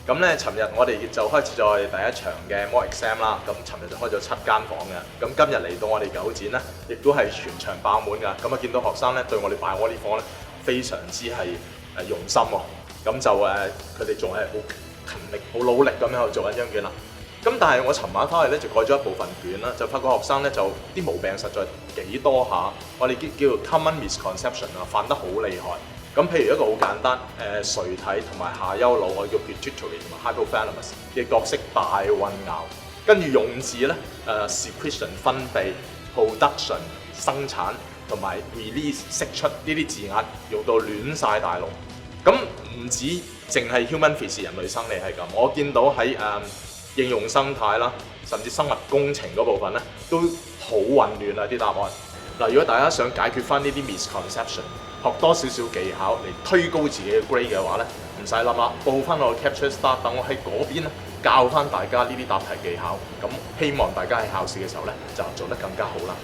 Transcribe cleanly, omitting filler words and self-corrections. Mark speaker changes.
Speaker 1: 咁咧，尋日我哋就開始咗我哋第一場嘅 mock exam 啦。咁尋日就開咗7間房嘅。咁今日嚟到我哋9展咧，亦都係全場爆滿㗎。咁啊，見到學生咧對我哋辦我呢課咧非常之係用心喎。咁就佢哋仲係好勤力、好努力咁樣去做緊張卷啦。咁但係我尋晚翻去咧就改咗一部分卷啦，就發覺學生咧就啲毛病實在幾多下，我哋叫做 common misconception 啊，犯得好厲害。咁譬如一個好簡單，垂體同埋下丘腦，我哋叫 pituitary 同埋 hypothalamus 嘅角色大混淆，跟住用字咧secretion 分泌、production 生產同埋 release 釋出呢啲字眼用到亂晒大龍。咁唔止淨係 human physics 人類生理係咁，我見到喺應用生態啦，甚至生物工程嗰部分咧都好混亂啊啲答案。嗱，如果大家想解決翻呢啲 misconception， 學多少少技巧嚟推高自己嘅 grade 嘅話咧，唔使諗啦，報翻我嘅 Capture Star， 等我喺嗰邊咧教翻大家呢啲答題技巧，咁希望大家喺考試嘅時候咧就做得更加好啦。